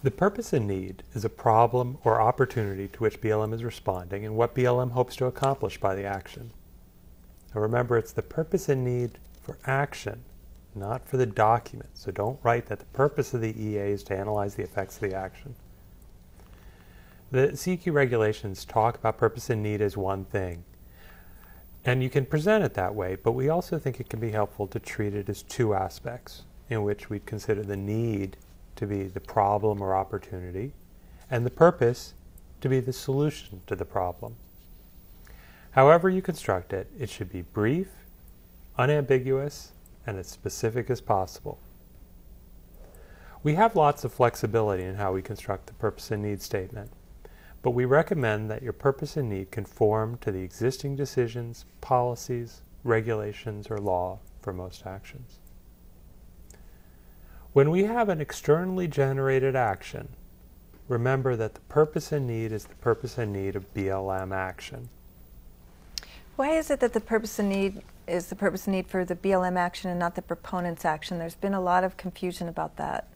The purpose and need is a problem or opportunity to which BLM is responding and what BLM hopes to accomplish by the action. Now remember, it's the purpose and need for action, not for the document. So don't write that the purpose of the EA is to analyze the effects of the action. The CEQ regulations talk about purpose and need as one thing. And you can present it that way, but we also think it can be helpful to treat it as two aspects, in which we'd consider the need to be the problem or opportunity, and the purpose to be the solution to the problem. However you construct it, it should be brief, unambiguous, and as specific as possible. We have lots of flexibility in how we construct the purpose and need statement, but we recommend that your purpose and need conform to the existing decisions, policies, regulations, or law for most actions. When we have an externally generated action, remember that the purpose and need is the purpose and need of BLM action. Why is it that the purpose and need is the purpose and need for the BLM action and not the proponent's action? There's been a lot of confusion about that.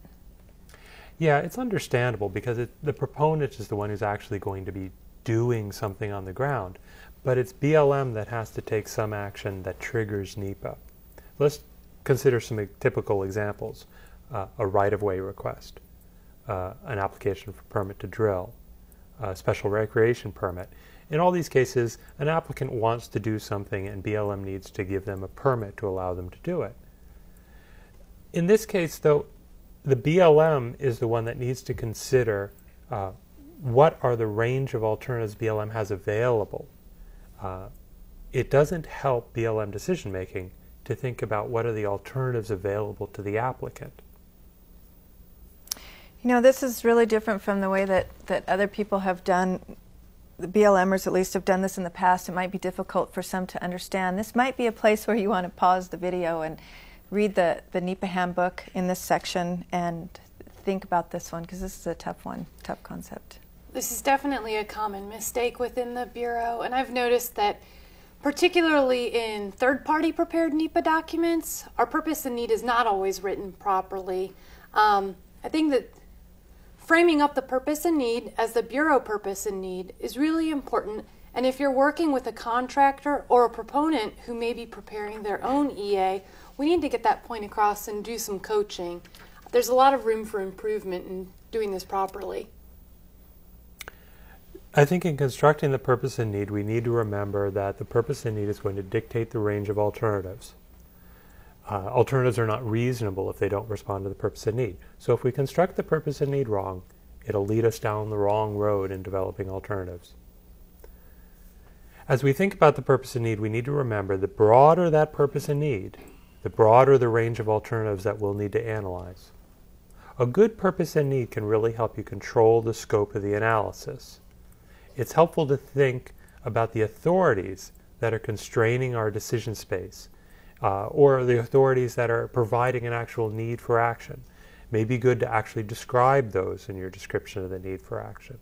Yeah, it's understandable because the proponent is the one who's actually going to be doing something on the ground, but it's BLM that has to take some action that triggers NEPA. Let's consider some typical examples. A right-of-way request, an application for permit to drill, a special recreation permit. In all these cases, an applicant wants to do something and BLM needs to give them a permit to allow them to do it. In this case, though, the BLM is the one that needs to consider what are the range of alternatives BLM has available. It doesn't help BLM decision-making to think about what are the alternatives available to the applicant. You know, this is really different from the way that other people have done, the BLMers at least have done this in the past. It might be difficult for some to understand. This might be a place where you want to pause the video and read the NEPA handbook in this section and think about this one, because this is a tough one, tough concept. This is definitely a common mistake within the Bureau, and I've noticed that particularly in third-party prepared NEPA documents, our purpose and need is not always written properly. I think that framing up the purpose and need as the Bureau purpose and need is really important, and if you're working with a contractor or a proponent who may be preparing their own EA, we need to get that point across and do some coaching. There's a lot of room for improvement in doing this properly. I think in constructing the purpose and need, we need to remember that the purpose and need is going to dictate the range of alternatives. Alternatives are not reasonable if they don't respond to the purpose and need. So if we construct the purpose and need wrong, it'll lead us down the wrong road in developing alternatives. As we think about the purpose and need, we need to remember the broader that purpose and need, the broader the range of alternatives that we'll need to analyze. A good purpose and need can really help you control the scope of the analysis. It's helpful to think about the authorities that are constraining our decision space, or the authorities that are providing an actual need for action. It may be good to actually describe those in your description of the need for action.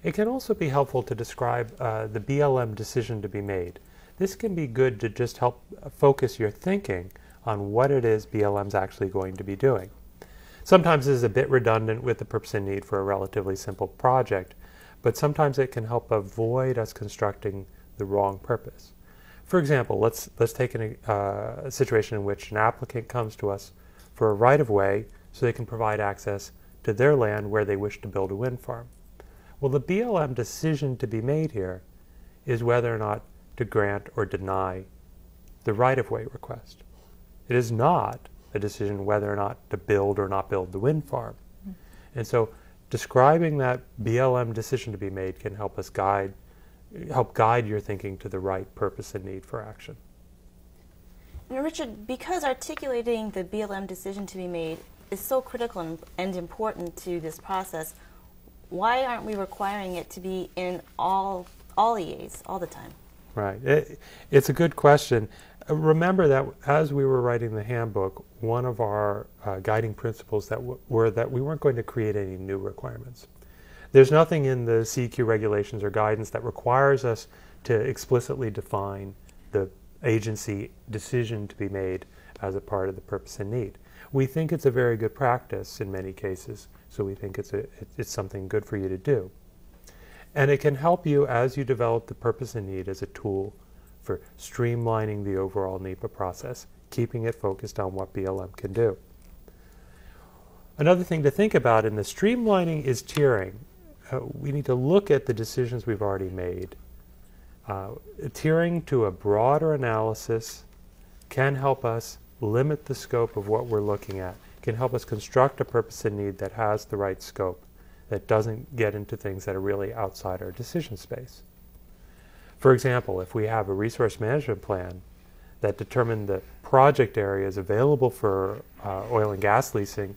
It can also be helpful to describe the BLM decision to be made. This can be good to just help focus your thinking on what it is BLM's actually going to be doing. Sometimes this is a bit redundant with the purpose and need for a relatively simple project, but sometimes it can help avoid us constructing the wrong purpose. For example, let's take a situation in which an applicant comes to us for a right-of-way so they can provide access to their land where they wish to build a wind farm. Well, the BLM decision to be made here is whether or not to grant or deny the right-of-way request. It is not a decision whether or not to build or not build the wind farm. And so describing that BLM decision to be made can help us guide your thinking to the right purpose and need for action. Now, Richard, because articulating the BLM decision to be made is so critical and important to this process, why aren't we requiring it to be in all EAs all the time? Right. It's a good question. Remember that as we were writing the handbook, one of our guiding principles were that we weren't going to create any new requirements. There's nothing in the CEQ regulations or guidance that requires us to explicitly define the agency decision to be made as a part of the purpose and need. we think it's a very good practice in many cases, so we think it's something good for you to do. And it can help you as you develop the purpose and need as a tool for streamlining the overall NEPA process, keeping it focused on what BLM can do. Another thing to think about in the streamlining is tiering. We need to look at the decisions we've already made. Tiering to a broader analysis can help us limit the scope of what we're looking at, can help us construct a purpose and need that has the right scope, that doesn't get into things that are really outside our decision space. For example, if we have a resource management plan that determined the project areas available for oil and gas leasing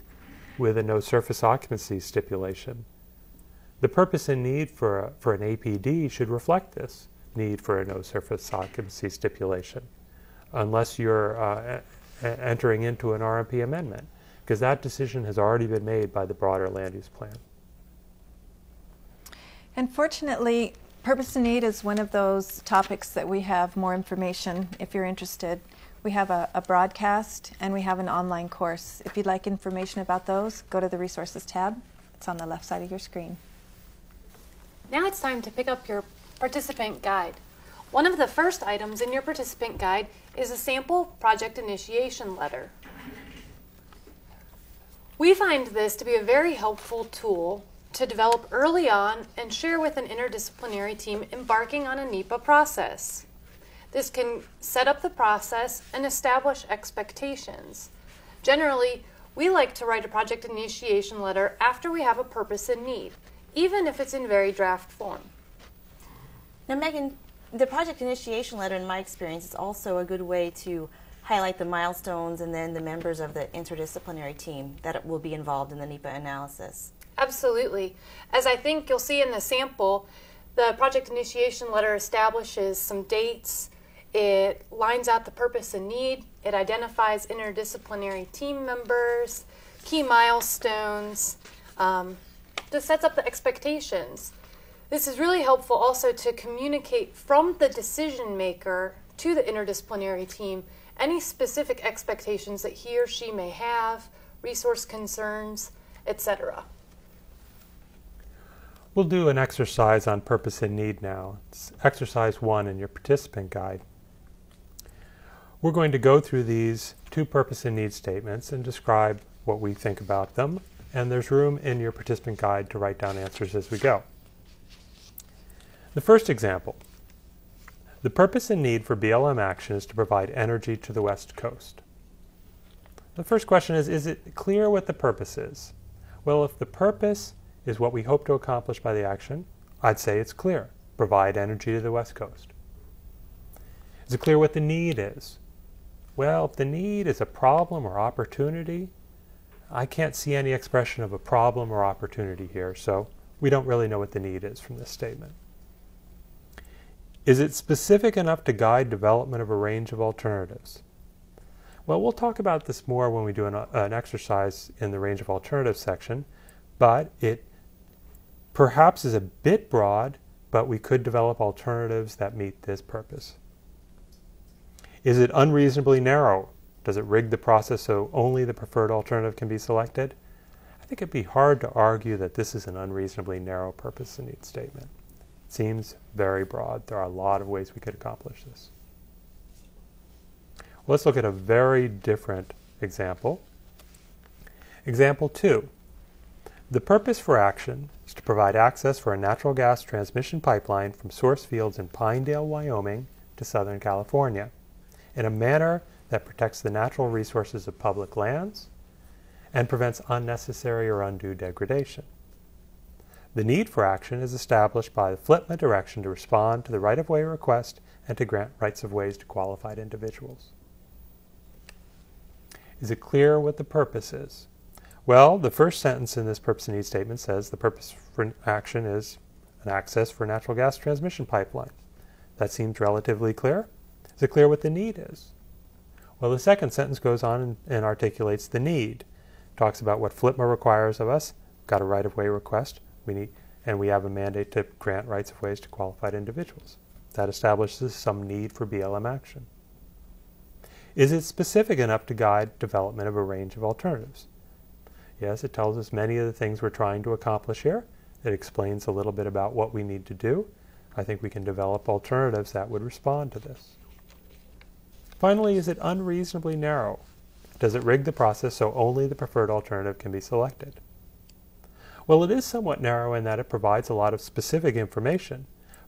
with a no surface occupancy stipulation, the purpose and need for an APD should reflect this need for a no surface occupancy stipulation, unless you're entering into an RMP amendment, because that decision has already been made by the broader land use plan. And fortunately, purpose and need is one of those topics that we have more information if you're interested. We have a broadcast and we have an online course. If you'd like information about those, go to the resources tab. It's on the left side of your screen. Now it's time to pick up your participant guide. One of the first items in your participant guide is a sample project initiation letter. We find this to be a very helpful tool to develop early on and share with an interdisciplinary team embarking on a NEPA process. This can set up the process and establish expectations. Generally, we like to write a project initiation letter after we have a purpose and need, even if it's in very draft form. Now, Megan, the project initiation letter, in my experience, is also a good way to highlight the milestones and then the members of the interdisciplinary team that will be involved in the NEPA analysis. Absolutely. As I think you'll see in the sample, the project initiation letter establishes some dates, it lines out the purpose and need, it identifies interdisciplinary team members, key milestones, just sets up the expectations. This is really helpful also to communicate from the decision maker to the interdisciplinary team any specific expectations that he or she may have, resource concerns, etc. We'll do an exercise on purpose and need now. It's exercise 1 in your participant guide. We're going to go through these 2 purpose and need statements and describe what we think about them, and there's room in your participant guide to write down answers as we go. The first example. The purpose and need for BLM action is to provide energy to the West Coast. The first question is it clear what the purpose is? Well, if the purpose is what we hope to accomplish by the action, I'd say it's clear. Provide energy to the West Coast. Is it clear what the need is? Well, if the need is a problem or opportunity, I can't see any expression of a problem or opportunity here, so we don't really know what the need is from this statement. Is it specific enough to guide development of a range of alternatives? Well, we'll talk about this more when we do an exercise in the range of alternatives section, but it perhaps is a bit broad, but we could develop alternatives that meet this purpose. Is it unreasonably narrow? Does it rig the process so only the preferred alternative can be selected? I think it'd be hard to argue that this is an unreasonably narrow purpose and need statement. It seems very broad. There are a lot of ways we could accomplish this. Let's look at a very different example. Example 2. The purpose for action is to provide access for a natural gas transmission pipeline from source fields in Pinedale, Wyoming to Southern California in a manner that protects the natural resources of public lands and prevents unnecessary or undue degradation. The need for action is established by the FLTMA direction to respond to the right-of-way request and to grant rights-of-ways to qualified individuals. Is it clear what the purpose is? Well, the first sentence in this purpose and need statement says the purpose for action is an access for a natural gas transmission pipeline. That seems relatively clear. Is it clear what the need is? Well, the second sentence goes on and articulates the need. Talks about what FLTMA requires of us. We've got a right-of-way request. We have a mandate to grant rights-of-ways to qualified individuals. That establishes some need for BLM action. Is it specific enough to guide development of a range of alternatives? Yes, it tells us many of the things we're trying to accomplish here. It explains a little bit about what we need to do. I think we can develop alternatives that would respond to this. Finally, is it unreasonably narrow? Does it rig the process so only the preferred alternative can be selected? Well, it is somewhat narrow in that it provides a lot of specific information,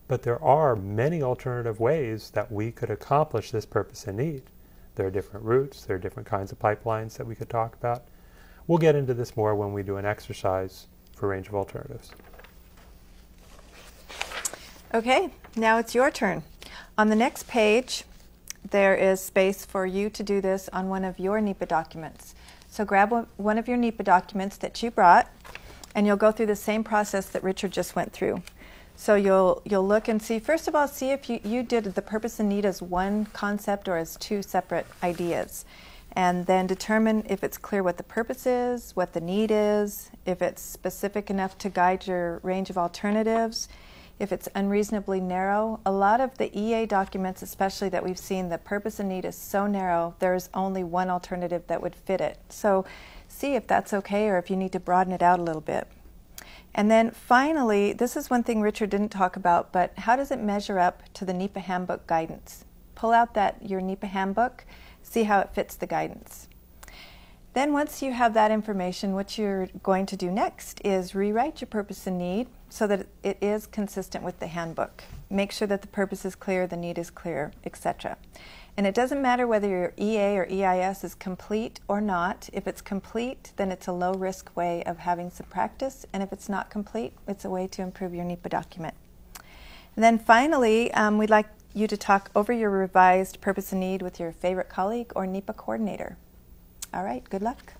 but there are many alternative ways that we could accomplish this purpose and need. There are different routes, there are different kinds of pipelines that we could talk about. We'll get into this more when we do an exercise for range of alternatives. Okay, now it's your turn. On the next page, there is space for you to do this on one of your NEPA documents. So grab one of your NEPA documents that you brought, and you'll go through the same process that Richard just went through. So you'll look and see, first of all, see if you did the purpose and need as one concept or as two separate ideas. And then determine if it's clear what the purpose is, what the need is, if it's specific enough to guide your range of alternatives, if it's unreasonably narrow. A lot of the EA documents, especially that we've seen, the purpose and need is so narrow, there's only one alternative that would fit it. So see if that's okay or if you need to broaden it out a little bit. And then finally, this is one thing Richard didn't talk about, but how does it measure up to the NEPA handbook guidance? Pull out your NEPA handbook, see how it fits the guidance. Then once you have that information, what you're going to do next is rewrite your purpose and need so that it is consistent with the handbook. Make sure that the purpose is clear, the need is clear, etc. And it doesn't matter whether your EA or EIS is complete or not. If it's complete, then it's a low-risk way of having some practice, and if it's not complete, it's a way to improve your NEPA document. And then finally, we'd like you to talk over your revised purpose and need with your favorite colleague or NEPA coordinator. All right, good luck.